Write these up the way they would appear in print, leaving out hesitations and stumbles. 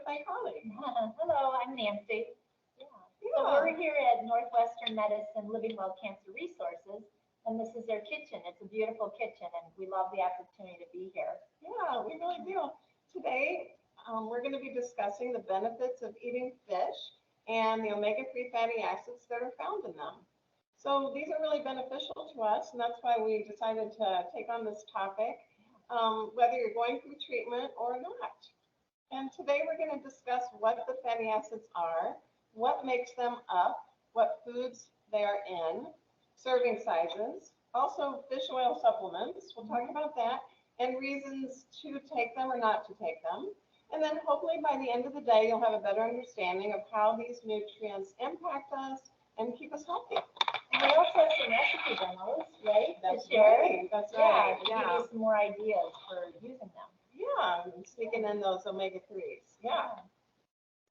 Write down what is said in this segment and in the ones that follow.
my colleague. Hello, I'm Nancy. Yeah. So Yeah, we're here at Northwestern Medicine Living Well Cancer Resources, and this is their kitchen. It's a beautiful kitchen, and we love the opportunity to be here. yeah, we really do. Today, we're going to be discussing the benefits of eating fish and the omega-3 fatty acids that are found in them. So these are really beneficial to us, and that's why we decided to take on this topic, whether you're going through treatment or not. And today we're going to discuss what the fatty acids are, what makes them up, what foods they are in, serving sizes, also fish oil supplements, we'll talk about that, and reasons to take them or not to take them. And then hopefully by the end of the day, you'll have a better understanding of how these nutrients impact us and keep us healthy. And we also have some recipe demos, right? That's to share. right. That's right. Yeah, to give you some more ideas for using them. Yeah, sneaking in those omega-3s. Yeah.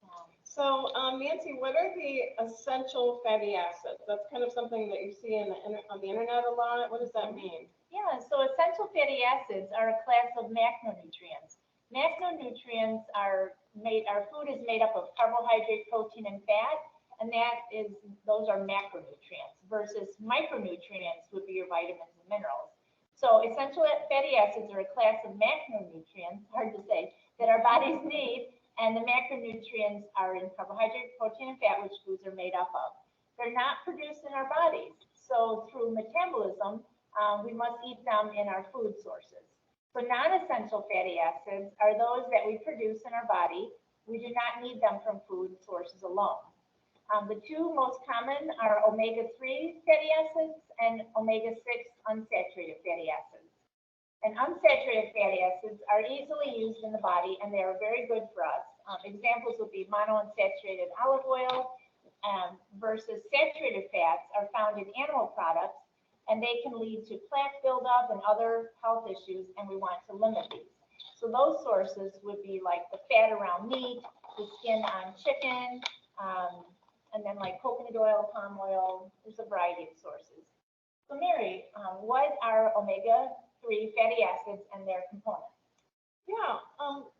Um, So, Nancy, what are the essential fatty acids? That's kind of something that you see on the internet a lot. What does that mean? Yeah, so essential fatty acids are a class of macronutrients. Macronutrients are our food is made up of carbohydrate, protein, and fat, and those are macronutrients versus micronutrients would be your vitamins and minerals. So essential fatty acids are a class of macronutrients, hard to say, that our bodies need, and the macronutrients are in carbohydrate, protein, and fat, which foods are made up of. They're not produced in our bodies, so through metabolism, we must eat them in our food sources. So non-essential fatty acids are those that we produce in our body. We do not need them from food sources alone. The two most common are omega-3 fatty acids and omega-6 unsaturated fatty acids. And unsaturated fatty acids are easily used in the body, and they are very good for us. Examples would be monounsaturated olive oil versus saturated fats are found in animal products, and they can lead to plaque buildup and other health issues, and we want to limit these. So those sources would be like the fat around meat, the skin on chicken, and then like coconut oil, palm oil. There's a variety of sources. So Mary, what are omega-3 fatty acids and their components? Yeah,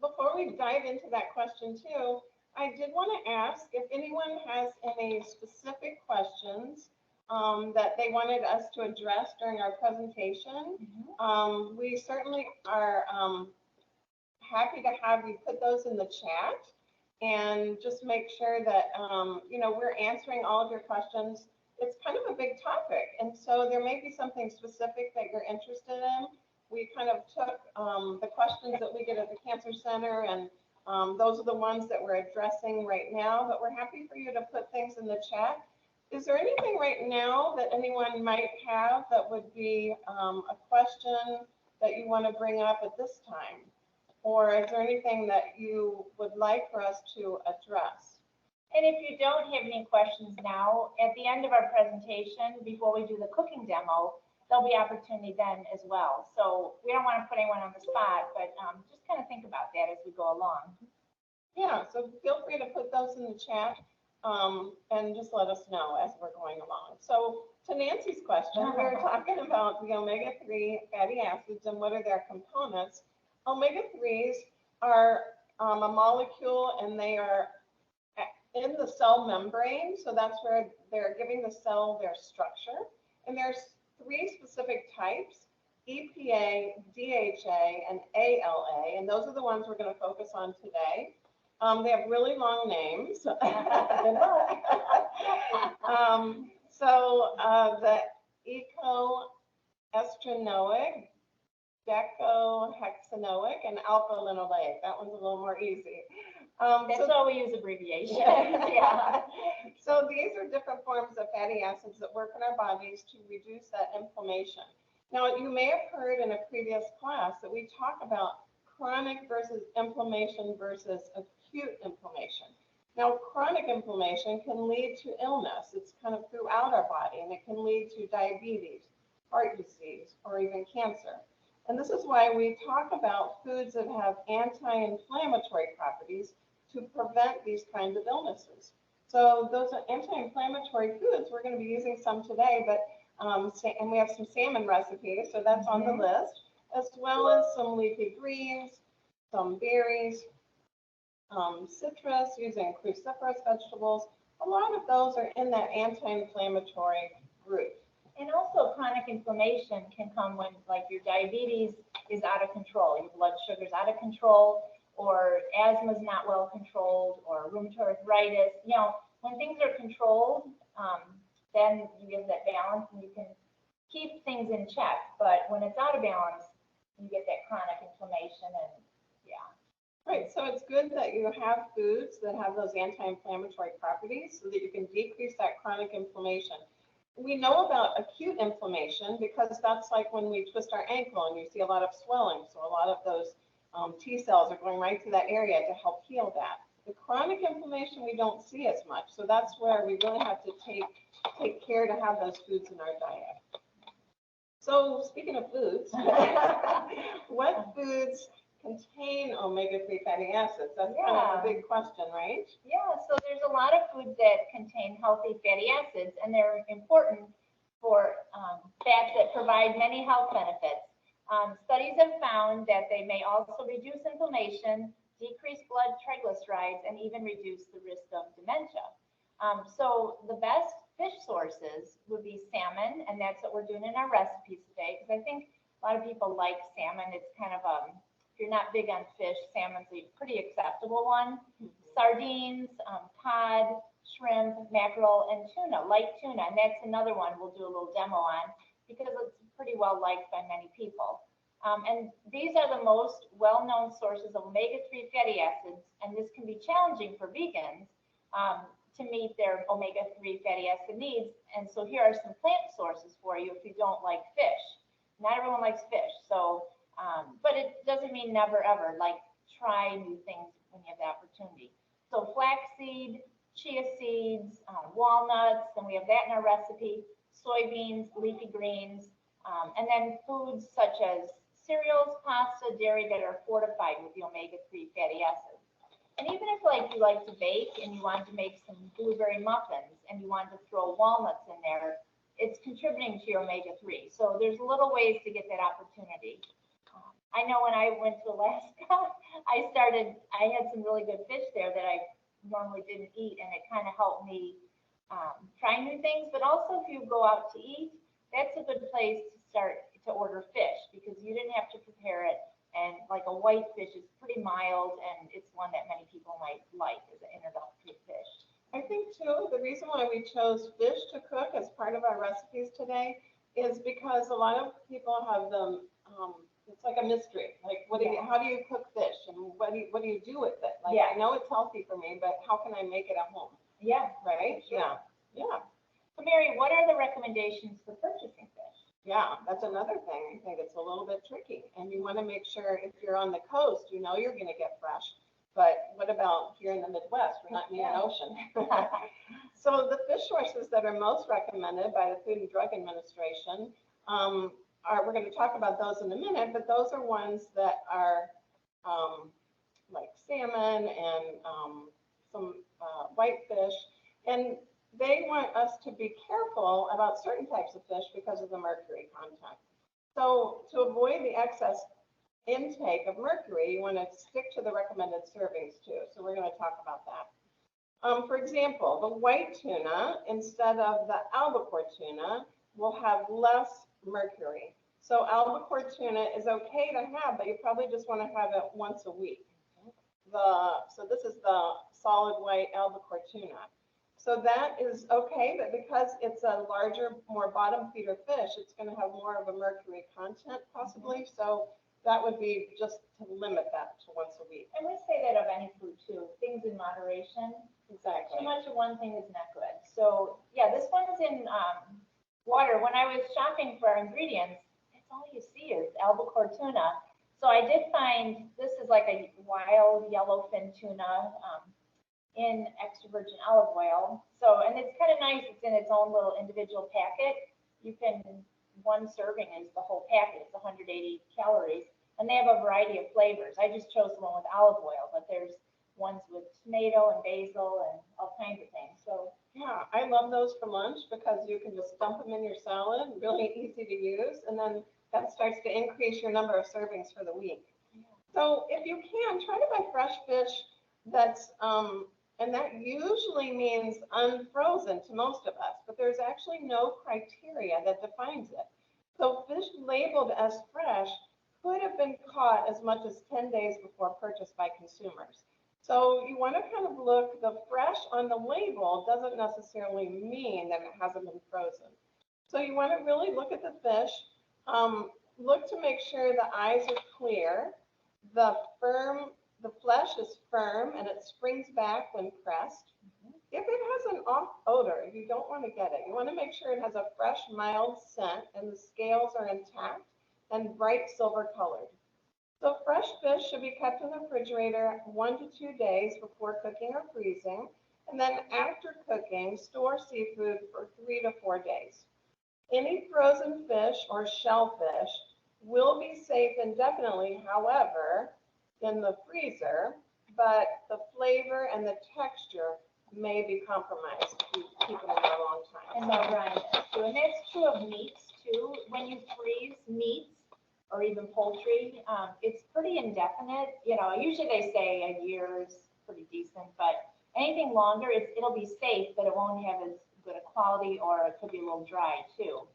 before we dive into that question too, I did want to ask if anyone has any specific questions that they wanted us to address during our presentation. We certainly are happy to have you put those in the chat and just make sure that we're answering all of your questions. It's kind of a big topic, and so there may be something specific that you're interested in. We kind of took the questions that we get at the Cancer Center, and those are the ones that we're addressing right now, but we're happy for you to put things in the chat. Is there anything right now that anyone might have that would be a question that you want to bring up at this time? Or is there anything that you would like for us to address? And if you don't have any questions now, at the end of our presentation, before we do the cooking demo, there'll be opportunity then as well. So we don't want to put anyone on the spot, but just kind of think about that as we go along. Yeah, so feel free to put those in the chat and just let us know as we're going along. So to Nancy's question, we were talking about the omega-3 fatty acids and what are their components. Omega-3s are a molecule, and they are in the cell membrane, so that's where they're giving the cell their structure. And there's 3 specific types: EPA, DHA, and ALA, and those are the ones we're going to focus on today. They have really long names. So the ecoestranoic, decohexanoic, and alpha-linoleic. That one's a little more easy. That's why we use abbreviations. Yeah. So these are different forms of fatty acids that work in our bodies to reduce that inflammation. Now, you may have heard in a previous class that we talk about chronic versus inflammation versus acute inflammation. Now, chronic inflammation can lead to illness. It's kind of throughout our body, and it can lead to diabetes, heart disease, or even cancer. And this is why we talk about foods that have anti-inflammatory properties to prevent these kinds of illnesses. So those are anti-inflammatory foods. We're going to be using some today, but and we have some salmon recipes, so that's on the list, as well as some leafy greens, some berries, citrus, using cruciferous vegetables. A lot of those are in that anti-inflammatory group. And also chronic inflammation can come when like your diabetes is out of control, your blood sugar's out of control, or asthma's not well controlled, or rheumatoid arthritis. You know, when things are controlled, then you get that balance and you can keep things in check. But when it's out of balance, you get that chronic inflammation and yeah. Right, so it's good that you have foods that have those anti-inflammatory properties so that you can decrease that chronic inflammation. We know about acute inflammation because that's like when we twist our ankle and you see a lot of swelling. So a lot of those T cells are going right to that area to help heal that. The chronic inflammation we don't see as much. So that's where we really have to take care to have those foods in our diet. So speaking of foods, what foods contain omega-3 fatty acids? That's kind of a big question, right? Yeah, so there's a lot of foods that contain healthy fatty acids, and they're important for fats that provide many health benefits. Studies have found that they may also reduce inflammation, decrease blood triglycerides, and even reduce the risk of dementia. So the best fish sources would be salmon, and that's what we're doing in our recipes today, because I think a lot of people like salmon. It's kind of if you're not big on fish, salmon's a pretty acceptable one. Sardines, cod, shrimp, mackerel, and tuna, light tuna, and that's another one we'll do a little demo on because it's pretty well liked by many people. And these are the most well-known sources of omega-3 fatty acids, and this can be challenging for vegans to meet their omega-3 fatty acid needs. And so here are some plant sources for you if you don't like fish. Not everyone likes fish, so but it doesn't mean never ever. Like, try new things when you have the opportunity. So flaxseed, chia seeds, walnuts, and we have that in our recipe. Soybeans, leafy greens, and then foods such as cereals, pasta, dairy that are fortified with the omega-3 fatty acids. And even if like you like to bake and you want to make some blueberry muffins and you want to throw walnuts in there, it's contributing to your omega-3. So there's little ways to get that opportunity. I know when I went to Alaska, I had some really good fish there that I normally didn't eat, and it kind of helped me try new things. But also if you go out to eat, that's a good place to start to order fish because you didn't have to prepare it. And like a white fish is pretty mild, and it's one that many people might like as an introductory fish. I think too, the reason why we chose fish to cook as part of our recipes today is because a lot of people have them, it's like a mystery. Like, how do you cook fish, and what do you do with it? Like, I know it's healthy for me, but how can I make it at home? Yeah. Right? Sure. Yeah. So Mary, what are the recommendations for purchasing fish? Yeah, that's another thing. I think it's a little bit tricky, and you want to make sure if you're on the coast, you know you're going to get fresh. But what about here in the Midwest? We're not near an ocean. So the fish sources that are most recommended by the Food and Drug Administration we're going to talk about those in a minute, but those are ones that are like salmon and some whitefish. And they want us to be careful about certain types of fish because of the mercury content. So to avoid the excess intake of mercury, you want to stick to the recommended servings too. So we're going to talk about that. For example, the white tuna instead of the albacore tuna will have less mercury. So albacore tuna is okay to have, but you probably just want to have it once a week. So this is the solid white albacore tuna. So that is okay, but because it's a larger, more bottom feeder fish, it's going to have more of a mercury content possibly. So that would be just to limit that to once a week. And we say that of any food too, things in moderation. Exactly. Too much of one thing is not good. So yeah, this one's in water. When I was shopping for our ingredients, that's all you see is albacore tuna. So I did find this is like a wild yellowfin tuna in extra virgin olive oil. So, and it's kind of nice. It's in its own little individual packet. One serving is the whole packet. It's 180 calories, and they have a variety of flavors. I just chose the one with olive oil, but there's ones with tomato and basil and all kinds of things. So yeah, I love those for lunch because you can just dump them in your salad, really easy to use, and then that starts to increase your number of servings for the week. So if you can, try to buy fresh fish that's, and that usually means unfrozen to most of us, but there's actually no criteria that defines it. So fish labeled as fresh could have been caught as much as 10 days before purchase by consumers. So you want to kind of look, the fresh on the label doesn't necessarily mean that it hasn't been frozen. So you want to really look at the fish, look to make sure the eyes are clear, the firm, the flesh is firm and it springs back when pressed. If it has an off odor, you don't want to get it. You want to make sure it has a fresh, mild scent and the scales are intact and bright silver colored. So fresh fish should be kept in the refrigerator 1 to 2 days before cooking or freezing. And then after cooking, store seafood for 3 to 4 days. Any frozen fish or shellfish will be safe indefinitely, however, in the freezer, but the flavor and the texture may be compromised if you keep them there a long time. And the brine too, and that's true of meats too. When you freeze meats or even poultry, it's pretty indefinite. You know, usually they say a year is pretty decent, but anything longer, it'll be safe, but it won't have as good a quality, or it could be a little dry too.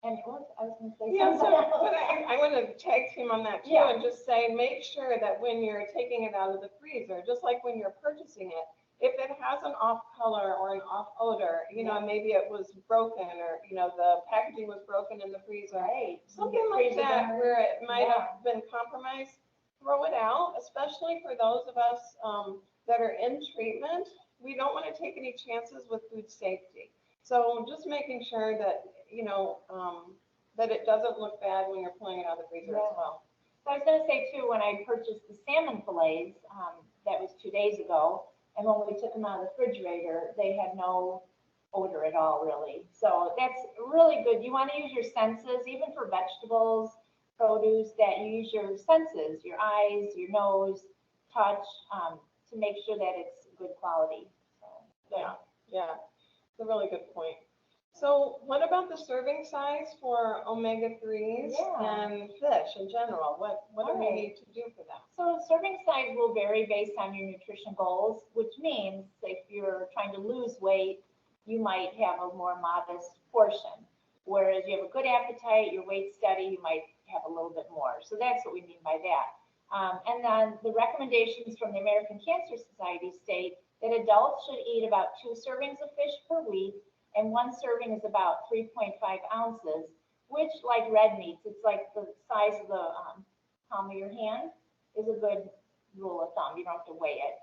And what I was going to say. Yeah, so but I want to tag team on that too, Yeah. and just say make sure that when you're taking it out of the freezer, just like when you're purchasing it, if it has an off color or an off odor, you know, maybe it was broken, or you know the packaging was broken in the freezer, Right. something like that where it might have been compromised, throw it out. Especially for those of us that are in treatment, we don't want to take any chances with food safety. So just making sure that you know that it doesn't look bad when you're pulling it out of the freezer as well. So I was going to say too, when I purchased the salmon fillets, that was 2 days ago, and when we took them out of the refrigerator, they had no odor at all, really. So that's really good. You want to use your senses, even for vegetables, produce, that you use your senses, your eyes, your nose, touch, to make sure that it's good quality. So, good. Yeah, it's a really good point. So what about the serving size for omega-3s and fish in general? What do we need to do for them? So serving size will vary based on your nutrition goals, which means if you're trying to lose weight, you might have a more modest portion. Whereas you have a good appetite, your weight's steady, you might have a little bit more. So that's what we mean by that. And then the recommendations from the American Cancer Society state that adults should eat about 2 servings of fish per week, and 1 serving is about 3.5 ounces, which, like red meats, it's like the size of the palm of your hand, is a good rule of thumb. You don't have to weigh it.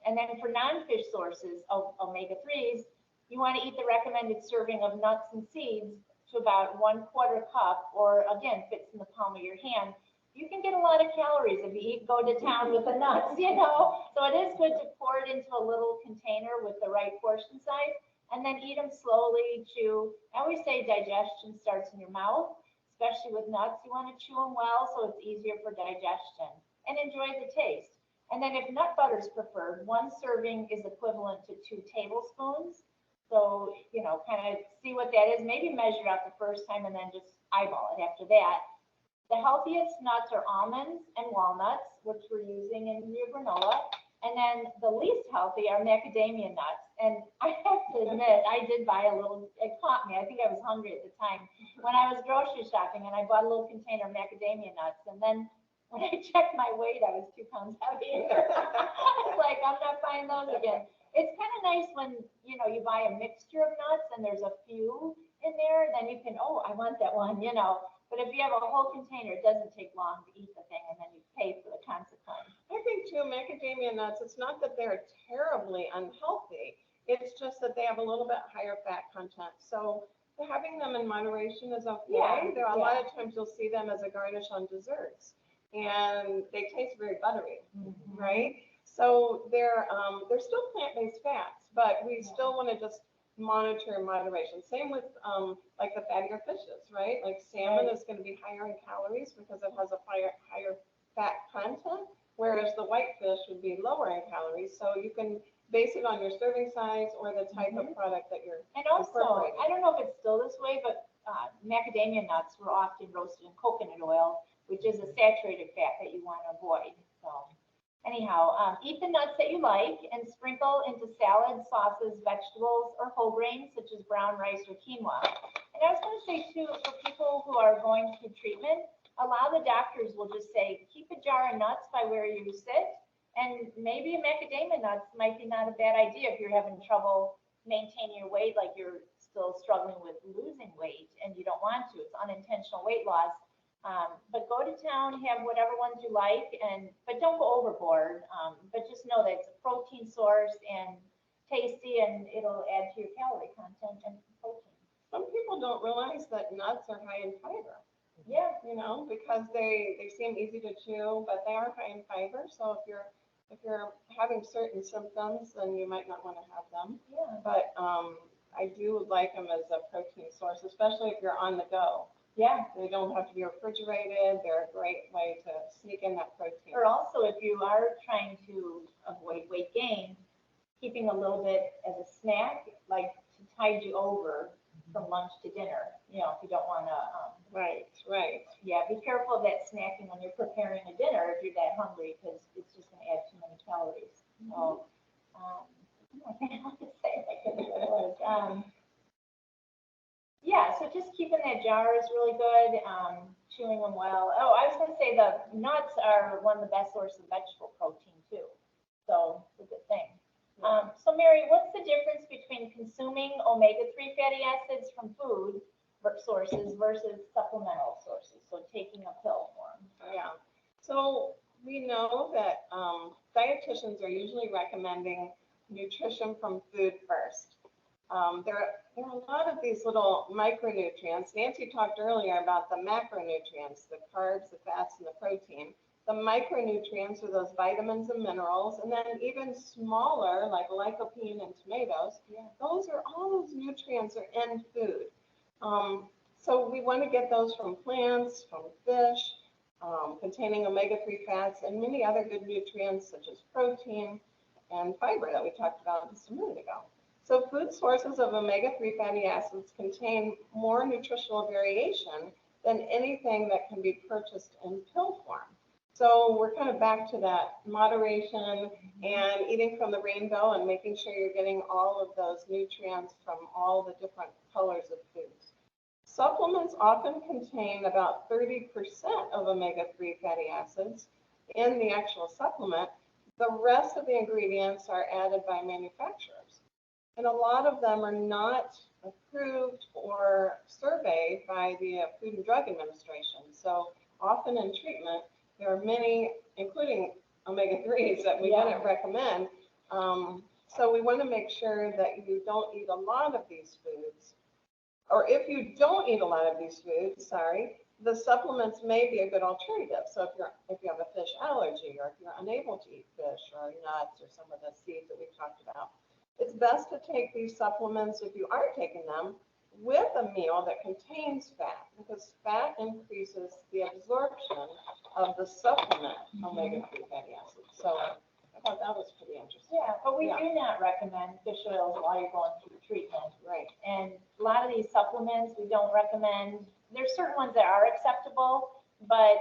And then for non-fish sources of omega-3s, you want to eat the recommended serving of nuts and seeds to about 1/4 cup, or again, fits in the palm of your hand. You can get a lot of calories if you go to town with the nuts, you know. So it is good to pour it into a little container with the right portion size, and then eat them slowly, chew. I always say digestion starts in your mouth, especially with nuts. You want to chew them well so it's easier for digestion, and enjoy the taste. And then if nut butter is preferred, 1 serving is equivalent to 2 tablespoons. So, you know, kind of see what that is. Maybe measure out the first time and then just eyeball it after that. The healthiest nuts are almonds and walnuts, which we're using in your granola. And then the least healthy are macadamia nuts. And I have to admit, I did buy a little, it caught me. I think I was hungry at the time when I was grocery shopping, and I bought a little container of macadamia nuts. And then when I checked my weight, I was 2 pounds heavier. I was like, I'm not buying those again. It's kind of nice when, you know, you buy a mixture of nuts and there's a few in there, then you can, oh, I want that one, you know. But if you have a whole container, it doesn't take long to eat the thing, and then you pay for the consequence. I think too, macadamia nuts, it's not that they're terribly unhealthy. It's just that they have a little bit higher fat content. So having them in moderation is okay. Yeah, There are a lot of times you'll see them as a garnish on desserts, and they taste very buttery, right? So they're still plant-based fats, but we still want to just monitor in moderation. Same with like the fattier fishes, right? Like salmon is going to be higher in calories because it has a higher fat content, whereas the white fish would be lower in calories. So you can base it on your serving size or the type of product that you're And also, I don't know if it's still this way, but macadamia nuts were often roasted in coconut oil, which is a saturated fat that you want to avoid. So Anyhow, eat the nuts that you like and sprinkle into salads, sauces, vegetables, or whole grains such as brown rice or quinoa. And I was going to say too, for people who are going through treatment, a lot of the doctors will just say, keep a jar of nuts by where you sit, and maybe a macadamia nuts might be not a bad idea if you're having trouble maintaining your weight, like you're still struggling with losing weight and you don't want to. It's unintentional weight loss. But go to town, have whatever ones you like, but don't go overboard. But just know that it's a protein source and tasty, and it'll add to your calorie content and protein. Some people don't realize that nuts are high in fiber. Yeah. Because they seem easy to chew, but they are high in fiber. So if you're having certain symptoms, then you might not want to have them. Yeah. But I do like them as a protein source, especially if you're on the go. Yeah. They don't have to be refrigerated. They're a great way to sneak in that protein. Or also, if you are trying to avoid weight gain, keeping a little bit as a snack, like to tide you over from lunch to dinner. If you don't want to. Right. Yeah, be careful of that snacking when you're preparing a dinner if you're that hungry, because it's just going to add too many calories. So, I don't know what to say. I couldn't remember what it was. Yeah, so just keeping that jar is really good, chewing them well. Oh, I was going to say the nuts are one of the best sources of vegetable protein too. So it's a good thing. So Mary, what's the difference between consuming omega-3 fatty acids from food sources versus supplemental sources? So taking a pill form. Yeah. So we know that dietitians are usually recommending nutrition from food first. There are a lot of these little micronutrients. Nancy talked earlier about the macronutrients, the carbs, the fats, and the protein. The micronutrients are those vitamins and minerals, and then even smaller, like lycopene in tomatoes. Yeah. All those nutrients are in food. So we want to get those from plants, from fish, containing omega-3 fats, and many other good nutrients such as protein and fiber that we talked about just a minute ago. So food sources of omega-3 fatty acids contain more nutritional variation than anything that can be purchased in pill form. So we're kind of back to that moderation and eating from the rainbow and making sure you're getting all of those nutrients from all the different colors of foods. Supplements often contain about 30% of omega-3 fatty acids in the actual supplement. The rest of the ingredients are added by manufacturers. And a lot of them are not approved or surveyed by the Food and Drug Administration. So often in treatment, there are many, including omega-3s, that we wouldn't recommend. So we want to make sure that you don't eat a lot of these foods. Or if you don't eat a lot of these foods, the supplements may be a good alternative. So if you have a fish allergy, or if you're unable to eat fish or nuts or some of the seeds that we talked about, it's best to take these supplements, if you are taking them, with a meal that contains fat, because fat increases the absorption of the supplement omega-3 fatty acids. So I thought that was pretty interesting. Yeah, but we do not recommend fish oils while you're going through treatment. Right. And a lot of these supplements we don't recommend. There's certain ones that are acceptable, but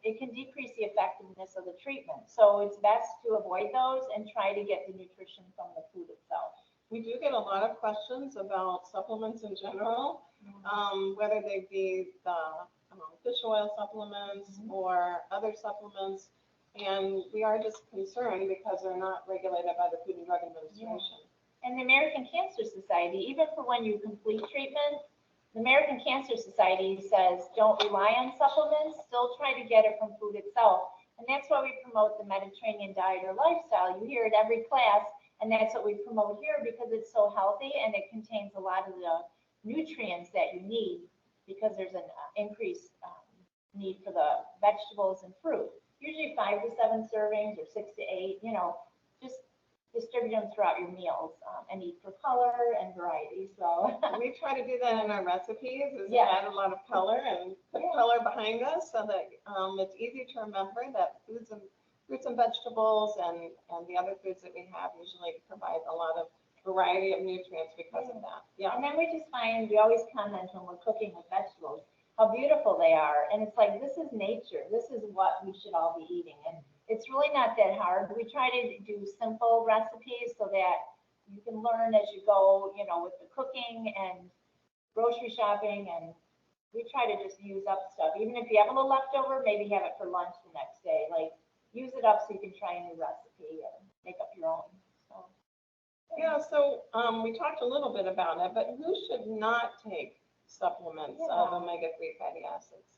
it can decrease the effectiveness of the treatment. So it's best to avoid those and try to get the nutrition from the food itself. We do get a lot of questions about supplements in general, whether they be the fish oil supplements or other supplements. And we are just concerned because they're not regulated by the Food and Drug Administration. Yeah. And the American Cancer Society, even for when you complete treatment, the American Cancer Society says don't rely on supplements, still try to get it from food itself. And that's why we promote the Mediterranean diet or lifestyle. You hear it every class, and that's what we promote here because it's so healthy and it contains a lot of the nutrients that you need, because there's an increased need for the vegetables and fruit. Usually 5 to 7 servings or 6 to 8, just distribute them throughout your meals and eat for color and variety. So we try to do that in our recipes, is add a lot of color and put color behind us so that it's easy to remember that fruits and vegetables and the other foods that we have usually provide a lot of variety of nutrients because of that. Yeah. And then we always comment when we're cooking with vegetables, how beautiful they are. And it's like, this is nature. This is what we should all be eating. And It's really not that hard. We try to do simple recipes so that you can learn as you go, you know, with the cooking and grocery shopping, and we try to just use up stuff. Even if you have a little leftover, maybe have it for lunch the next day. Like, use it up so you can try a new recipe and make up your own. So, Yeah, so we talked a little bit about it, but who should not take supplements of omega-3 fatty acids?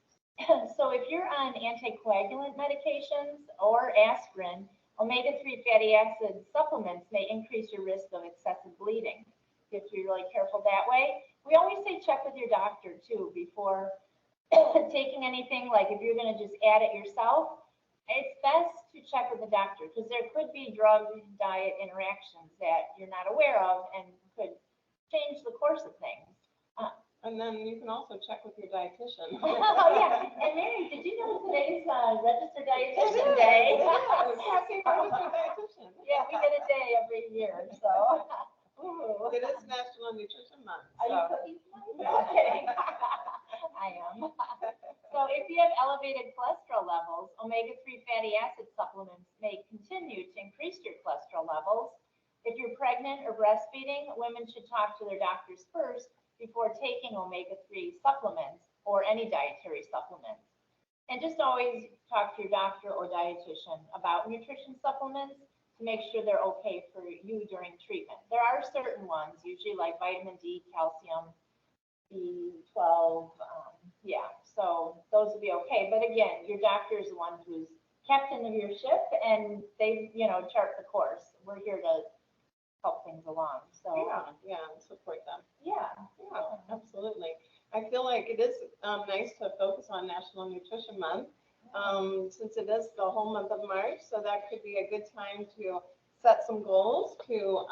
So if you're on anticoagulant medications or aspirin, omega-3 fatty acid supplements may increase your risk of excessive bleeding. You have to be really careful that way. We always say check with your doctor too before taking anything. Like if you're going to just add it yourself, it's best to check with the doctor because there could be drug diet interactions that you're not aware of and could change the course of things. And then you can also check with your dietitian. Oh, yeah. And Mary, did you know today's registered dietitian day? Happy registered dietitian. Yeah, we get a day every year, so. Ooh. It is National Nutrition Month. Are you cooking tonight? Okay. I am. So if you have elevated cholesterol levels, omega-3 fatty acid supplements may continue to increase your cholesterol levels. If you're pregnant or breastfeeding, women should talk to their doctors first before taking omega-3 supplements or any dietary supplements. And just always talk to your doctor or dietitian about nutrition supplements to make sure they're okay for you during treatment. There are certain ones, usually like vitamin D, calcium, B12, so those will be okay. But again, your doctor is the one who's captain of your ship and they, chart the course. We're here to help things along. So support them. Yeah, Absolutely. I feel like it is nice to focus on National Nutrition Month since it is the whole month of March. So that could be a good time to set some goals to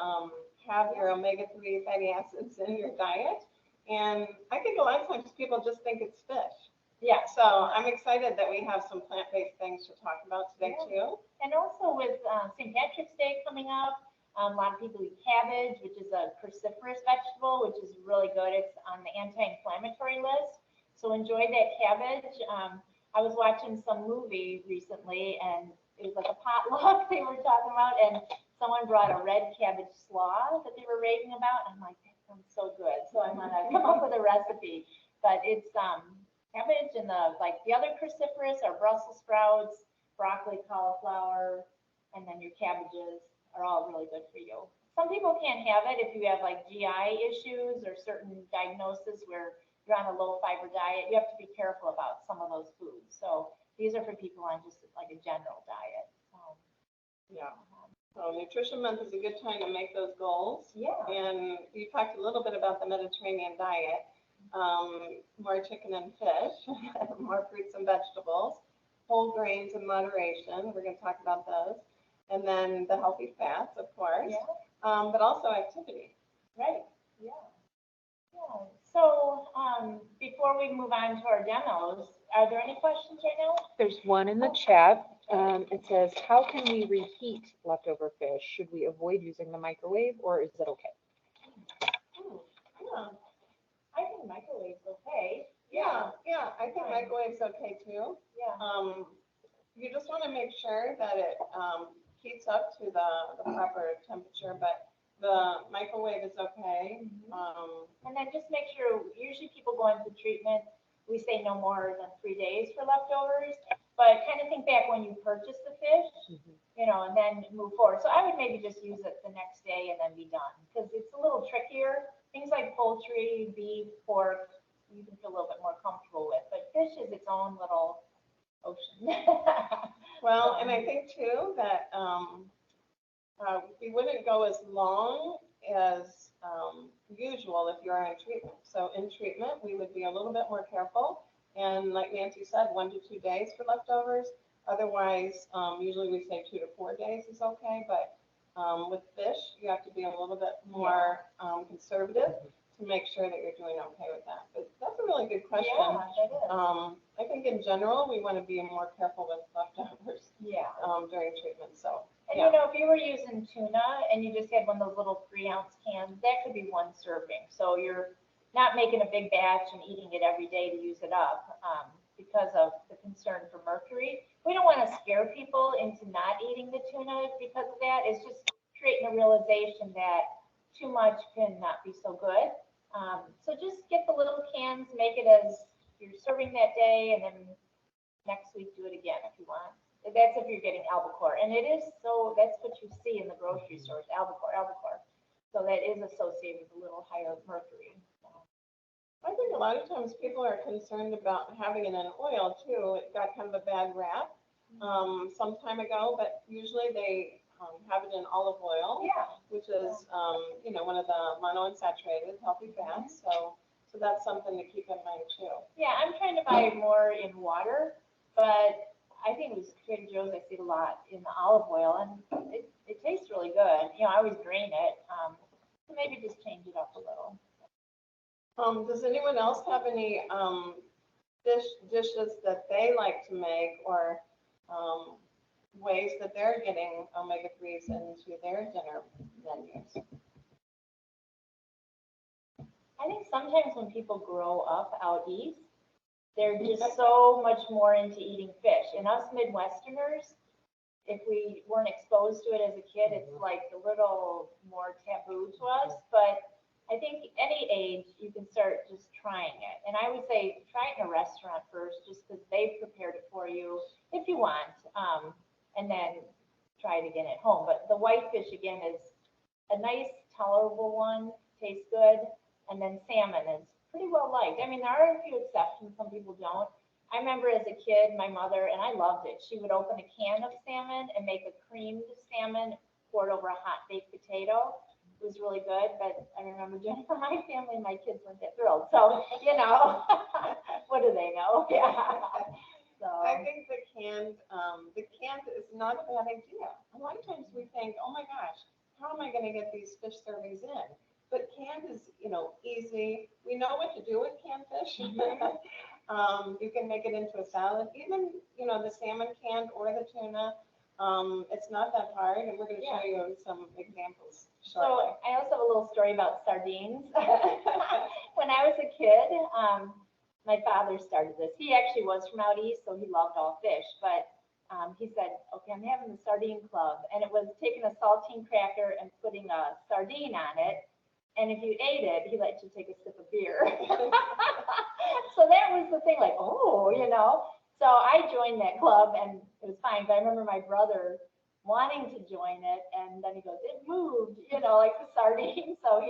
have your omega-3 fatty acids in your diet. And I think a lot of times people just think it's fish. Yeah. So I'm excited that we have some plant-based things to talk about today too. And also with St. Patrick's Day coming up, a lot of people eat cabbage, which is a cruciferous vegetable, which is really good. It's on the anti-inflammatory list. So enjoy that cabbage. I was watching some movie recently and it was like a potluck they were talking about and someone brought a red cabbage slaw that they were raving about. I'm like, that sounds so good. So I'm gonna come up with a recipe. But it's cabbage and the other cruciferous are Brussels sprouts, broccoli, cauliflower, and then your cabbages are all really good for you. Some people can't have it if you have like GI issues or certain diagnoses where you're on a low fiber diet. You have to be careful about some of those foods. So these are for people on just like a general diet. So Nutrition Month is a good time to make those goals. Yeah. And you talked a little bit about the Mediterranean diet. More chicken and fish, more fruits and vegetables, whole grains in moderation. We're going to talk about those. And then the healthy fats, of course, but also activity. Right. Yeah. So before we move on to our demos, are there any questions right now? There's one in the chat. It says, how can we reheat leftover fish? Should we avoid using the microwave or is it okay? I think microwave's okay. I think microwave's okay too. Yeah. You just want to make sure that it heats up to the proper temperature, but the microwave is okay. And then just make sure, usually people go into treatment, we say no more than 3 days for leftovers, but kind of think back when you purchased the fish, and then move forward. So I would maybe just use it the next day and then be done, because it's a little trickier. Things like poultry, beef, pork, you can feel a little bit more comfortable with, but fish is its own little ocean. Well, and I think too that we wouldn't go as long as usual if you're in treatment. So in treatment, we would be a little bit more careful. And like Nancy said, 1 to 2 days for leftovers. Otherwise, usually we say 2 to 4 days is okay. But with fish, you have to be a little bit more conservative to make sure that you're doing okay with that. But that's a really good question. Yeah, that is. I think in general, we want to be more careful with leftovers during treatment. So, and if you were using tuna and you just had one of those little 3-ounce cans, that could be 1 serving. So you're not making a big batch and eating it every day to use it up. because of the concern for mercury. We don't want to scare people into not eating the tuna because of that. It's just creating a realization that too much can not be so good. So just get the little cans, make it as you're serving that day, and then next week do it again if you want. That's if you're getting albacore. And it is so, that's what you see in the grocery stores, albacore, albacore. So that is associated with a little higher mercury. I think a lot of times people are concerned about having it in oil too. It got kind of a bad rap some time ago, but usually they have it in olive oil, Yeah. which is one of the monounsaturated healthy fats. So that's something to keep in mind too. Yeah, I'm trying to buy more in water, but I think it was Trader Joe's. I see it a lot in the olive oil, and it tastes really good. I always drain it. So maybe just change it up a little. Does anyone else have any dishes that they like to make, or ways that they're getting omega-3s into their dinner menus? I think sometimes when people grow up out east, they're just so much more into eating fish. And us Midwesterners, if we weren't exposed to it as a kid, it's like a little more taboo to us. But I think any age you can start just trying it. And I would say try it in a restaurant first, just because they've prepared it for you if you want, and then try it again at home. But the whitefish, again, is a nice, tolerable one, tastes good. And then salmon is pretty well liked. I mean, there are a few exceptions. Some people don't. I remember as a kid, my mother, and I loved it, she would open a can of salmon and make a creamed salmon, pour it over a hot baked potato. It was really good, but I remember doing it for my family, and my kids weren't that thrilled. So, what do they know? Yeah. So. I think the canned is not a bad idea. A lot of times we think, oh my gosh, how am I going to get these fish servings in? But canned is, easy. We know what to do with canned fish. You can make it into a salad. Even, the salmon canned or the tuna. It's not that hard, and we're going to show you some examples shortly. So I also have a little story about sardines. When I was a kid, my father started this. He actually was from out east, so he loved all fish. But he said, okay, I'm having the sardine club. And it was taking a saltine cracker and putting a sardine on it. And if you ate it, he let you take a sip of beer. So that was the thing, like, oh. So I joined that club, and it was fine. But I remember my brother wanting to join it, and then he goes, it moved, like the sardine. So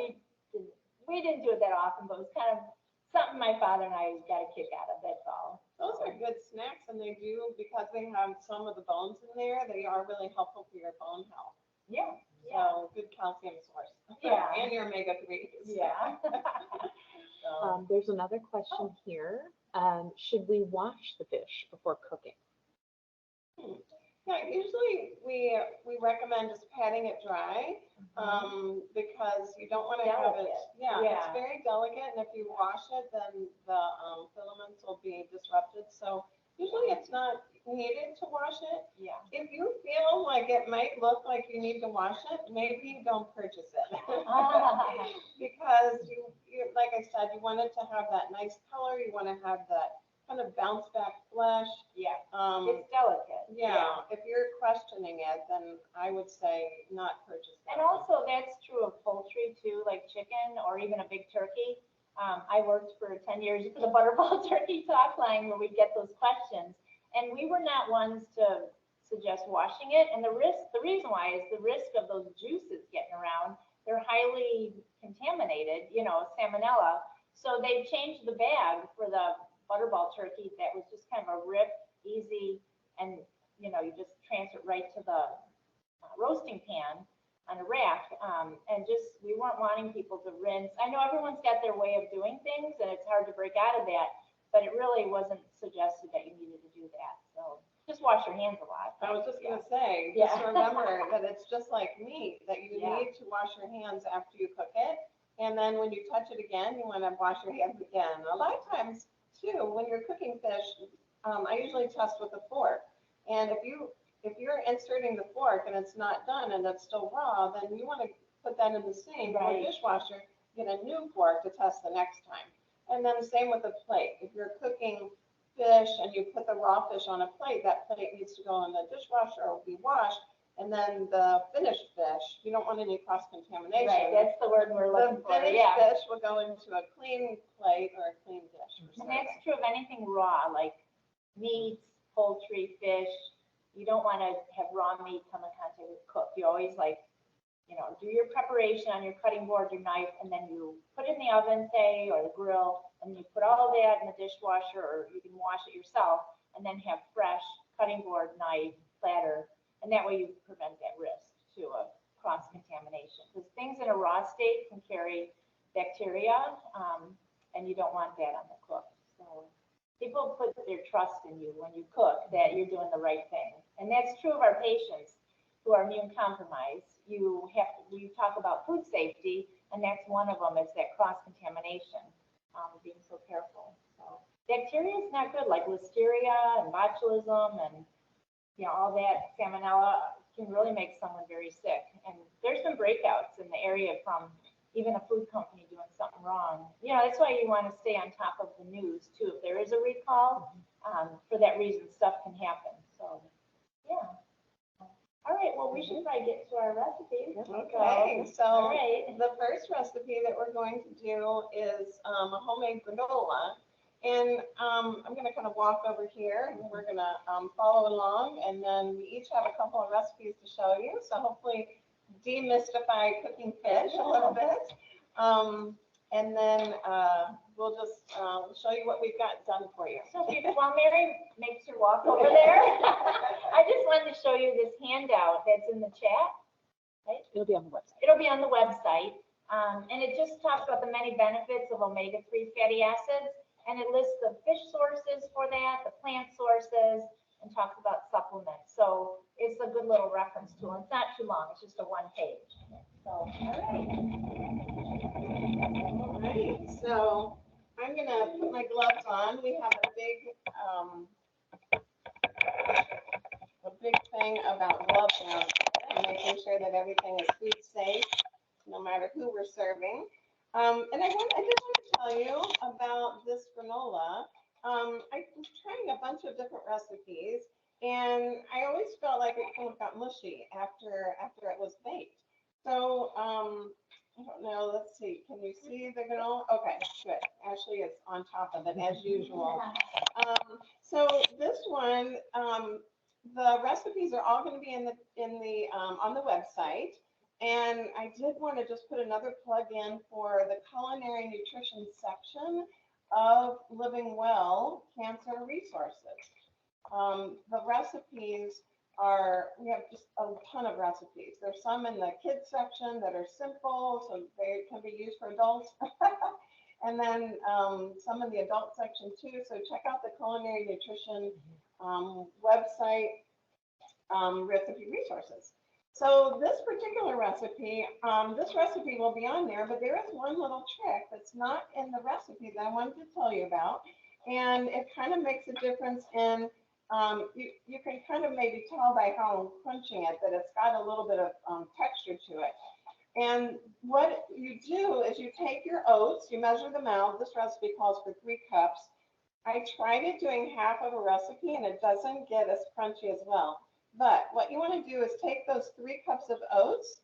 we didn't do it that often, but it was kind of something my father and I got a kick out of, that's all. Those are good snacks, and they do, because they have some of the bones in there, they are really helpful for your bone health. Yeah. So good calcium source. Yeah. And your omega-3s. Yeah. There's another question here. Should we wash the fish before cooking? Yeah, usually we recommend just patting it dry, because you don't want to have it. Yeah, it's very delicate, and if you wash it, then the filaments will be disrupted. So usually it's not needed to wash it. Yeah. If you feel like it might look like you need to wash it, maybe don't purchase it. Because you, like I said, you want it to have that nice color. You want to have that kind of bounce back flesh. Yeah. It's delicate. Yeah. If you're questioning it, then I would say not purchase that. And also that's true of poultry too, like chicken or even a big turkey. I worked for 10 years for the Butterball Turkey Talk line where we get those questions. And we were not ones to suggest washing it. And the reason why is the risk of those juices getting around. They're highly contaminated, salmonella. So they changed the bag for the Butterball turkey that was just kind of a rip, easy, and you just transfer it right to the roasting pan on a rack. And just, we weren't wanting people to rinse. I know everyone's got their way of doing things, and it's hard to break out of that. But it really wasn't suggested that you needed to do that. So just wash your hands a lot. I was just going to say, just remember that it's just like meat, that you need to wash your hands after you cook it. And then when you touch it again, you want to wash your hands again. A lot of times, too, when you're cooking fish, I usually test with a fork. And if you're inserting the fork and it's not done and it's still raw, then you want to put that in the sink or dishwasher, get a new fork to test the next time. And then same with the plate. If you're cooking fish and you put the raw fish on a plate, that plate needs to go in the dishwasher or be washed. And then the finished fish, you don't want any cross contamination. Right, that's the word we're looking The for, finished yeah. fish will go into a clean plate or a clean dish for And that's serving. true of anything raw, like meats, poultry, fish. You don't want to have raw meat come in contact with cooked. You always do your preparation on your cutting board, your knife, and then you put it in the oven, say, or the grill, and you put all that in the dishwasher, or you can wash it yourself, and then have fresh cutting board, knife, platter, and that way you prevent that risk to a cross contamination. Because things in a raw state can carry bacteria, and you don't want that on the cook. So people put their trust in you when you cook that you're doing the right thing, and that's true of our patients who are immune compromised. We talk about food safety, and that's one of them, is that cross contamination, being so careful. So bacteria is not good, like listeria and botulism and all that, salmonella can really make someone very sick. And there's some breakouts in the area from even a food company doing something wrong. That's why you want to stay on top of the news too. If there is a recall, for that reason, stuff can happen. So, yeah. All right, well, we should probably get to our recipes. Okay, so all right. the first recipe that we're going to do is a homemade granola. And I'm going to kind of walk over here and we're going to follow along. And then we each have a couple of recipes to show you. So hopefully demystify cooking fish a little bit. And then we'll just show you what we've got done for you. So while Mary makes her walk over there, I just wanted to show you this handout that's in the chat. Right? It'll be on the website. It'll be on the website. And it just talks about the many benefits of omega-3 fatty acids. And it lists the fish sources for that, the plant sources, and talks about supplements. So it's a good little reference tool. It's not too long. It's just a one page. So, all right. All right, so I'm going to put my gloves on. We have a big thing about gloves now, and making sure that everything is food safe, no matter who we're serving. And I just want to tell you about this granola. I was trying a bunch of different recipes, and I always felt like it kind of got mushy after it was baked. So I don't know. Let's see. Can you see the granola? Okay, good. Ashley is on top of it as usual. So this one, the recipes are all going to be on the website. And I did want to just put another plug in for the culinary nutrition section of Living Well Cancer Resources. The recipes we have just a ton of recipes. There's some in the kids section that are simple, so they can be used for adults. And then some in the adult section too. So check out the culinary nutrition website, recipe resources. So this particular recipe, will be on there, but there is one little trick that's not in the recipe that I wanted to tell you about. And it kind of makes a difference in, you can kind of maybe tell by how I'm crunching it that it's got a little bit of texture to it. And what you do is you take your oats, you measure them out. This recipe calls for 3 cups. I tried it doing half of a recipe and it doesn't get as crunchy as well. But what you want to do is take those 3 cups of oats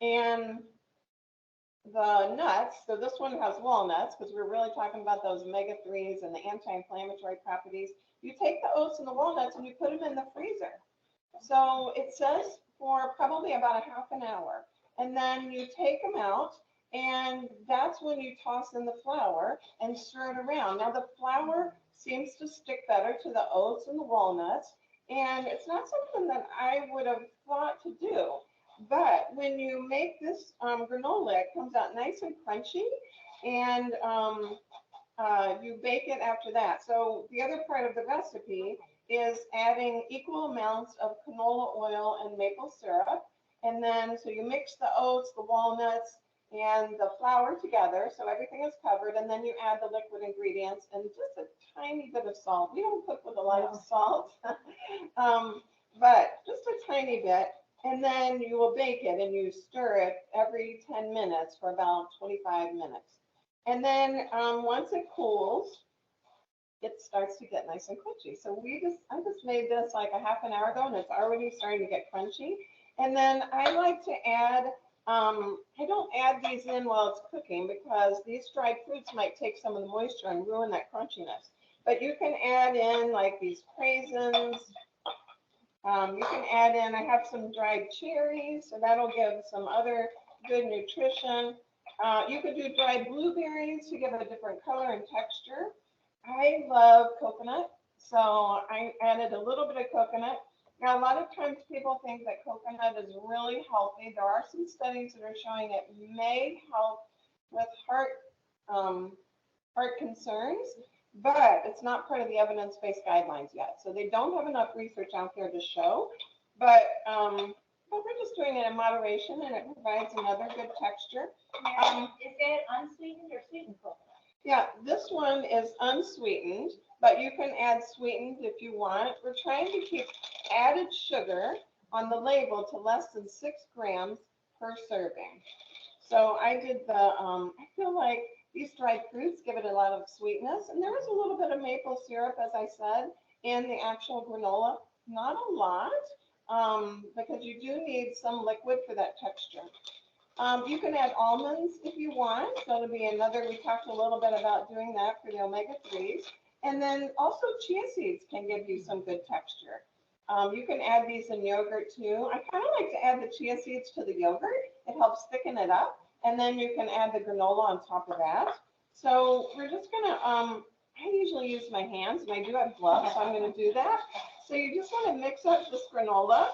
and the nuts. So this one has walnuts because we're really talking about those omega-3s and the anti-inflammatory properties. You take the oats and the walnuts and you put them in the freezer. So it says for probably about a half an hour. And then you take them out, and that's when you toss in the flour and stir it around. Now the flour seems to stick better to the oats and the walnuts, and it's not something that I would have thought to do. But when you make this granola, it comes out nice and crunchy, and you bake it after that. So the other part of the recipe is adding equal amounts of canola oil and maple syrup. And then, so you mix the oats, the walnuts, and the flour together, so everything is covered. And then you add the liquid ingredients and just a tiny bit of salt. We don't cook with a lot of salt, but just a tiny bit. And then you will bake it and you stir it every 10 minutes for about 25 minutes. And then once it cools, it starts to get nice and crunchy. So I just made this like a half an hour ago and it's already starting to get crunchy. And then I like to add, I don't add these in while it's cooking because these dried fruits might take some of the moisture and ruin that crunchiness. But you can add in like these craisins. You can add in, I have some dried cherries, so that'll give some other good nutrition. You could do dried blueberries to give it a different color and texture. I love coconut, so I added a little bit of coconut. Now, a lot of times people think that coconut is really healthy. There are some studies that are showing it may help with heart concerns, but it's not part of the evidence-based guidelines yet. So they don't have enough research out there to show, but we're just doing it in moderation and it provides another good texture. Is it unsweetened or sweetened coconut? Yeah, this one is unsweetened, but you can add sweetened if you want. We're trying to keep added sugar on the label to less than 6 grams per serving. So I did I feel like these dried fruits give it a lot of sweetness, and there is a little bit of maple syrup, as I said, in the actual granola. Not a lot, because you do need some liquid for that texture. You can add almonds if you want. So it'll be another, we talked a little bit about doing that for the omega-3s. And then also chia seeds can give you some good texture. You can add these in yogurt too. I kind of like to add the chia seeds to the yogurt. It helps thicken it up. And then you can add the granola on top of that. So we're just gonna, I usually use my hands and I do have gloves, so I'm gonna do that. So you just wanna mix up this granola.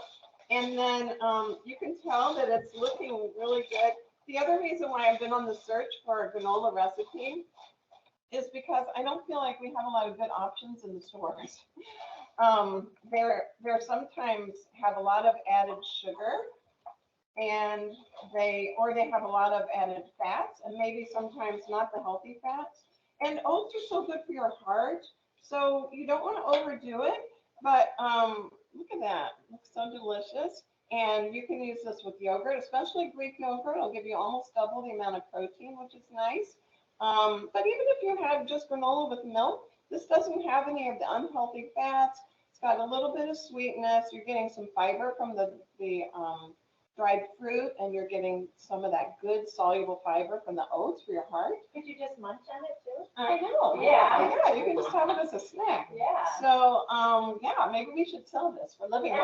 And then you can tell that it's looking really good. The other reason why I've been on the search for a granola recipe is because I don't feel like we have a lot of good options in the stores. They're sometimes have a lot of added sugar, and they have a lot of added fats, and maybe sometimes not the healthy fats. And oats are so good for your heart, so you don't want to overdo it. But look at that, it looks so delicious. And you can use this with yogurt, especially Greek yogurt. It'll give you almost double the amount of protein, which is nice. But even if you have just granola with milk, this doesn't have any of the unhealthy fats. It's got a little bit of sweetness. You're getting some fiber from the dried fruit, and you're getting some of that good soluble fiber from the oats for your heart. Could you just munch on it too? I know. Yeah. Yeah, you can just have it as a snack. Yeah. So, yeah, maybe we should sell this for living.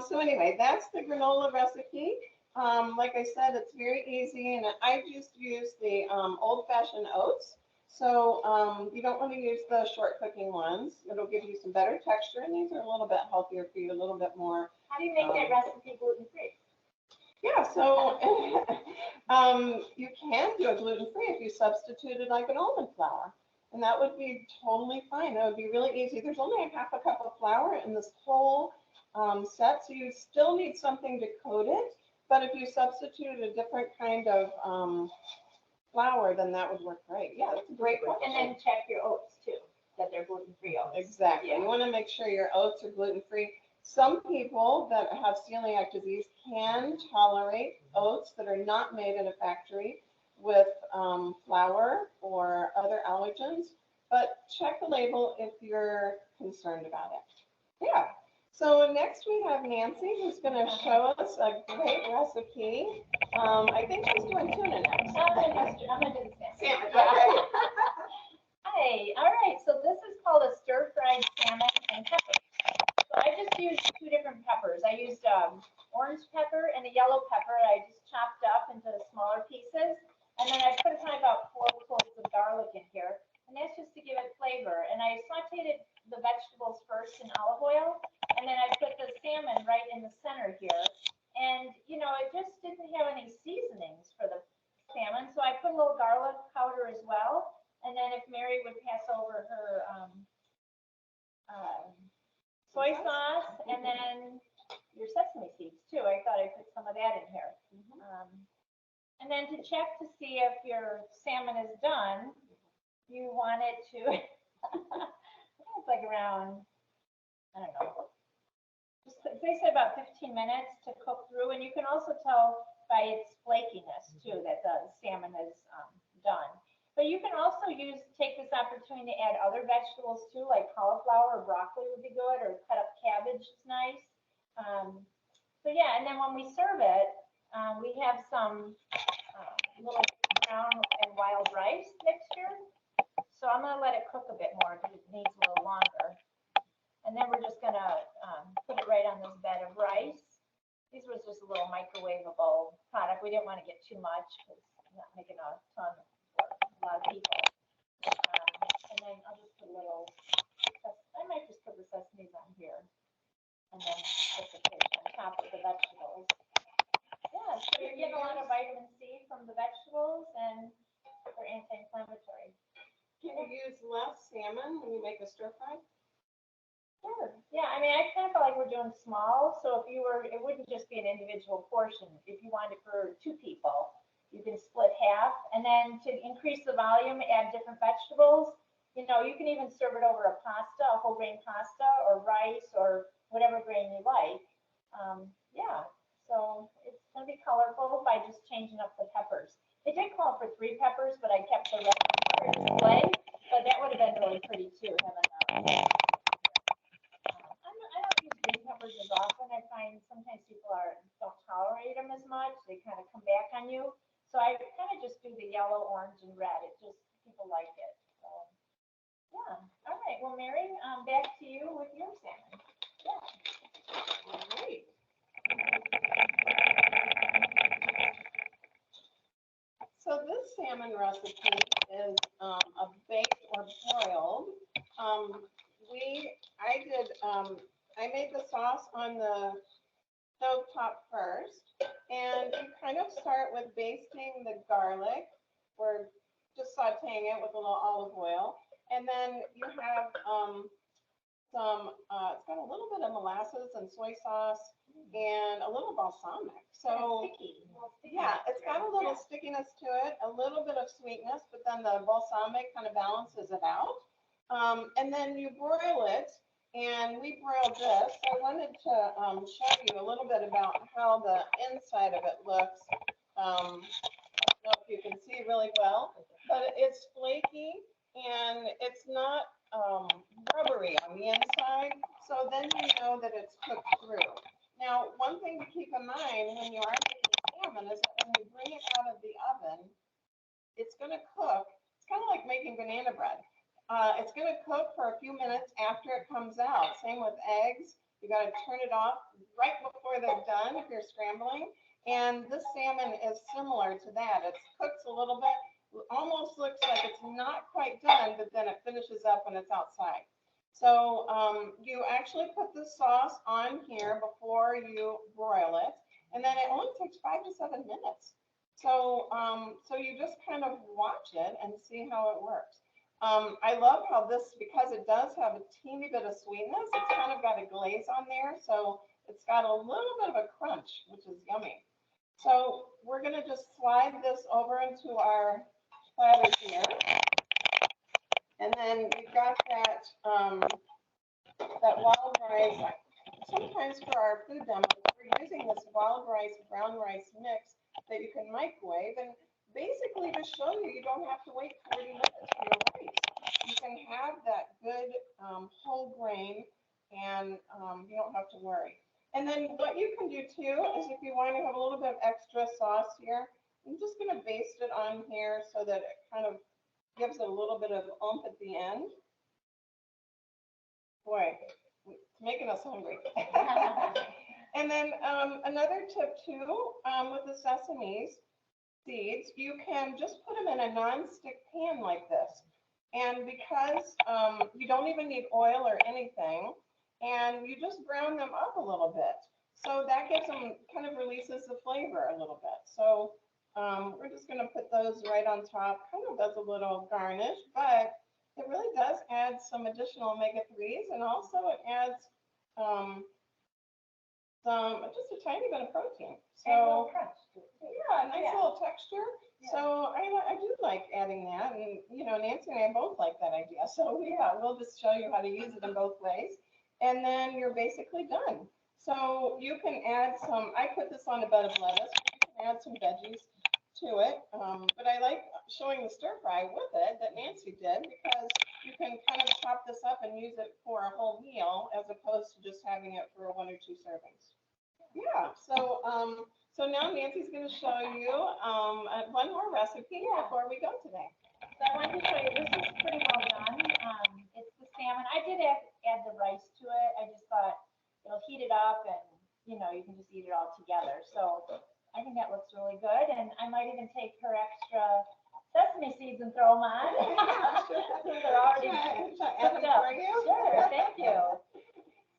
So anyway, that's the granola recipe. Like I said, it's very easy, and I just use the old-fashioned oats. So you don't want to use the short cooking ones. It'll give you some better texture, and these are a little bit healthier for you, a little bit more. How do you make that recipe gluten-free? Yeah, so you can do it gluten-free if you substituted like an almond flour, and that would be totally fine. That would be really easy. There's only a half a cup of flour in this whole set, so you still need something to coat it, but if you substituted a different kind of flour, then that would work great. Yeah, that's a great question. And then check your oats too, that they're gluten-free oats. Exactly. Yeah. You want to make sure your oats are gluten-free. Some people that have celiac disease can tolerate oats that are not made in a factory with flour or other allergens, but check the label if you're concerned about it. Yeah. So next we have Nancy, who's going to show us a great recipe. I think she's doing tuna next. I'm gonna do the salmon. Salmon. Okay. Hi, all right, so this is called a stir-fried salmon and pepper. So I just used 2 different peppers. I used orange pepper and a yellow pepper. I just chopped up into smaller pieces. And then I put probably about 4 cloves of garlic in here. And that's just to give it flavor. And I sauteed the vegetables first in olive oil. And then I put the salmon right in the center here. And, you know, it just didn't have any seasonings for the salmon. So I put a little garlic powder as well. And then if Mary would pass over her soy sauce, and then your sesame seeds too. I thought I put some of that in here. And then to check to see if your salmon is done, you want it to, it's like around, I don't know, just they said about 15 minutes to cook through. And you can also tell by its flakiness too that the salmon is done. But you can also take this opportunity to add other vegetables too, like cauliflower or broccoli would be good, or cut up cabbage is nice. So yeah, and then when we serve it, we have some little brown and wild rice mixture. So I'm gonna let it cook a bit more because it needs a little longer. And then we're just gonna put it right on this bed of rice. These was just a little microwavable product. We didn't want to get too much because I'm not making a ton for a lot of people. And then I'll just put a little, I might just put the sesame on here. And then put the fish on top of the vegetables. Yeah, so you're getting a lot of vitamin C from the vegetables and they're anti-inflammatory. Can you use less salmon when you make a stir fry? Sure. Yeah, I mean, I kind of feel like we're doing small, so if you were, it wouldn't just be an individual portion. If you wanted for 2 people, you can split half, and then to increase the volume, add different vegetables. You know, you can even serve it over a pasta, a whole grain pasta, or rice, or whatever grain you like. Yeah, so it's gonna be colorful by just changing up the peppers. They did call for 3 peppers, but I kept the rest for display, but that would have been really pretty too, having I don't use green peppers as often. I find sometimes people don't tolerate them as much. They kind of come back on you. So I kind of just do the yellow, orange, and red. It just, people like it. So, yeah. All right. Well, Mary, back to you with your salmon. Yeah. All right. So this salmon recipe is a baked or broiled. I made the sauce on the stove top first, and you kind of start with basting the garlic, or just sauteing it with a little olive oil, and then you have it's got a little bit of molasses and soy sauce and a little balsamic. So yeah, it's got a little stickiness to it, a little bit of sweetness, but then the balsamic kind of balances it out. And then you broil it, and we broiled this. I wanted to show you a little bit about how the inside of it looks. I don't know if you can see really well, but it's flaky and it's not rubbery on the inside. So then you know that it's cooked through. Now, one thing to keep in mind when you are making salmon is that when you bring it out of the oven, it's going to cook. It's kind of like making banana bread. It's going to cook for a few minutes after it comes out. Same with eggs. You got to turn it off right before they're done if you're scrambling. And this salmon is similar to that. It cooks a little bit, almost looks like it's not quite done, but then it finishes up when it's outside. So you actually put the sauce on here before you broil it, and then it only takes 5 to 7 minutes. So so you just kind of watch it and see how it works. I love how this, because it does have a teeny bit of sweetness, it's kind of got a glaze on there, so it's got a little bit of a crunch, which is yummy. So we're going to just slide this over into our platter here. And then we've got that wild rice. Sometimes for our food demos, we're using this wild rice, brown rice mix that you can microwave. And basically to show you, you don't have to wait 40 minutes for your rice. You can have that good whole grain, and you don't have to worry. And then what you can do too is if you want to have a little bit of extra sauce here, I'm just going to baste it on here so that it kind of gives it a little bit of oomph at the end. Boy, it's making us hungry. And then another tip too, with the sesame seeds, you can just put them in a non-stick pan like this. And because you don't even need oil or anything, and you just brown them up a little bit. So that gives them, kind of releases the flavor a little bit. So we're just going to put those right on top, kind of as a little garnish, but it really does add some additional omega-3s, and also it adds just a tiny bit of protein. So yeah, a nice little texture. Yeah. So I do like adding that, and you know, Nancy and I both like that idea. So yeah, we'll just show you how to use it in both ways, and then you're basically done. So you can add some. I put this on a bed of lettuce. But you can add some veggies to it, but I like showing the stir fry with it that Nancy did, because you can kind of chop this up and use it for a whole meal as opposed to just having it for 1 or 2 servings. Yeah, so now Nancy's going to show you one more recipe before we go today. So I wanted to show you, this is pretty well done. It's the salmon. I did add the rice to it. I just thought it'll heat it up and, you know, you can just eat it all together. So I think that looks really good. And I might even take her extra sesame seeds and throw them on. They're already cooked up. Sure, thank you.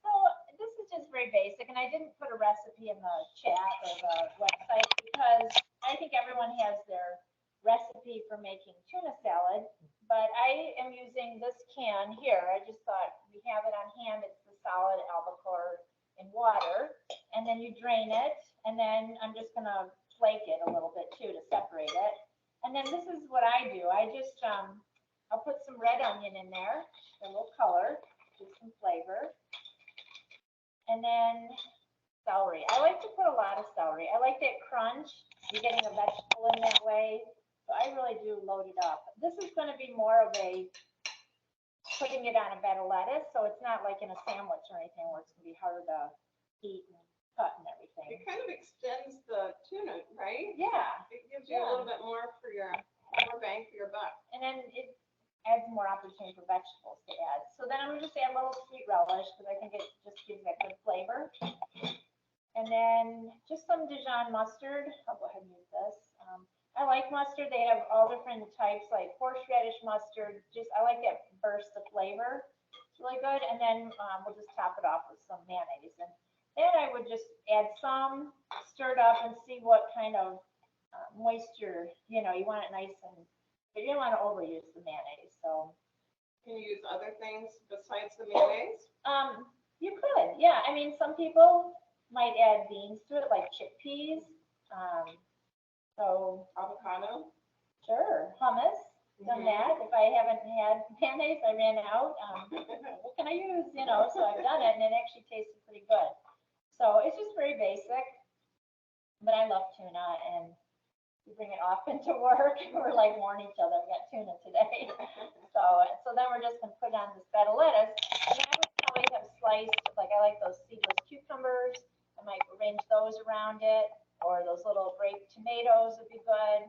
So this is just very basic, and I didn't put a recipe in the chat or the website because I think everyone has their recipe for making tuna salad, but I am using this can here. I just thought we have it on hand. It's the solid albacore in water, and then you drain it, and then I'm just gonna flake it a little bit too to separate it. And then this is what I do. I just I'll put some red onion in there, a little color, give some flavor, and then celery. I like to put a lot of celery. I like that crunch. You're getting a vegetable in that way. So I really do load it up. This is going to be more of a putting it on a bed of lettuce, so it's not like in a sandwich or anything where it's going to be harder to eat and cut and everything. It kind of extends the tuna, right? Yeah. It gives you a little bit more more bang for your buck. And then it adds more opportunity for vegetables to add. So then I'm going to just add a little sweet relish because I think it just gives that good flavor. And then just some Dijon mustard. I'll go ahead and use this. I like mustard. They have all different types, like horseradish mustard. I like that burst of flavor. It's really good. And then we'll just top it off with some mayonnaise. And then I would just add some, stir it up, and see what kind of moisture, you want it nice but you don't want to overuse the mayonnaise. So can you use other things besides the mayonnaise? You could, yeah. I mean, some people might add beans to it, like chickpeas. So avocado? Sure. Hummus. Done that. If I haven't had mayonnaise, I ran out. What can I use? So I've done it, and it actually tasted pretty good. So it's just very basic, but I love tuna, and we bring it often to work. We're like warning each other, we got tuna today. So then we're just gonna put it on this bed of lettuce, and I would probably have sliced, like I like those seedless cucumbers. I might arrange those around it, or those little grape tomatoes would be good.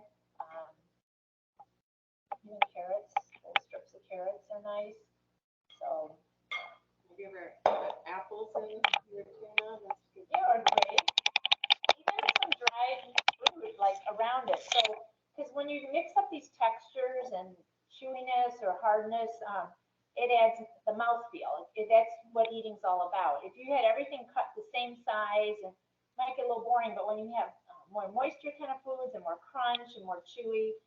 Even carrots, little strips of carrots are nice. So have you ever put apples in your tuna? That's good. Yeah, or grapes. Even some dried fruit like around it. So because when you mix up these textures and chewiness or hardness, it adds the mouthfeel. That's what eating's all about. If you had everything cut the same size, and it might get a little boring, but when you have more moisture kind of foods and more crunch and more chewy,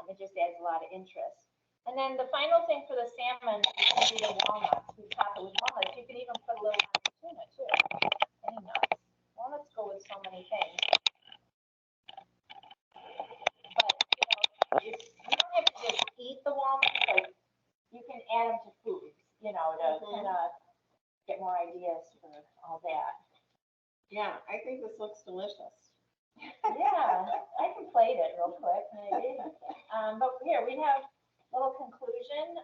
it just adds a lot of interest. And then the final thing for the salmon is going to be the walnuts. We top it with walnuts. You can even put a little on your tuna too. Any nuts. Walnuts go with so many things. But you don't have to just eat the walnuts. Like you can add them to foods, to kind of get more ideas for all that. Yeah, I think this looks delicious. Yeah, I can plate it real quick, maybe. But here we have a little conclusion.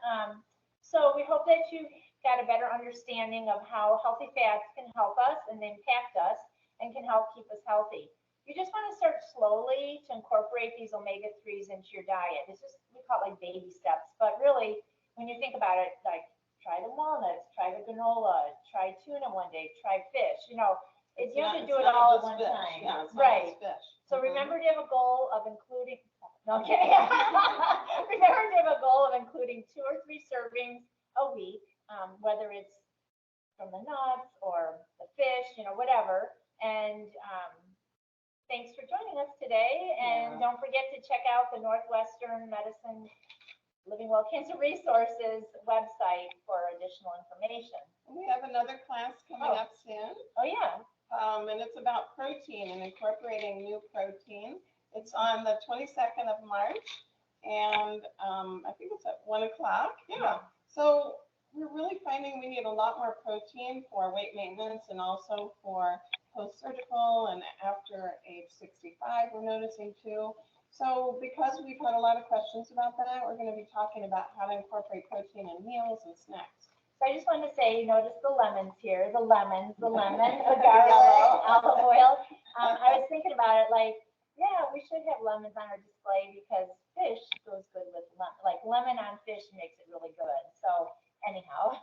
So we hope that you got a better understanding of how healthy fats can help us and impact us and can help keep us healthy. You just want to start slowly to incorporate these omega-3s into your diet. It's just, we call it like baby steps. But really, when you think about it, like try the walnuts, try the granola, try tuna one day, try fish. You have to do it all at one time. Yeah, right. So remember to have a goal of including, okay. Remember to have a goal of including 2 or 3 servings a week, whether it's from the nuts or the fish, whatever. And thanks for joining us today. And don't forget to check out the Northwestern Medicine Living Well Cancer Resources website for additional information. We have another class coming up soon. Oh, yeah. And it's about protein and incorporating new protein. It's on the 22nd of March, and I think it's at 1 o'clock. Yeah. So we're really finding we need a lot more protein for weight maintenance and also for post-surgical and after age 65, we're noticing too. So because we've had a lot of questions about that, we're going to be talking about how to incorporate protein in meals and snacks. So I just wanted to say, notice the lemons here, the lemon, the Yellow. garlic, olive oil. I was thinking about it like, yeah, we should have lemons on our display because fish goes good with lemon. Like lemon on fish makes it really good. So anyhow.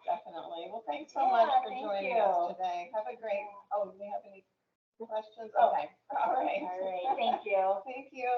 Definitely. Well, thanks so much for thank joining you. us today. Have a great, do we have any questions? Oh. Okay. All right. All right, thank you. Thank you.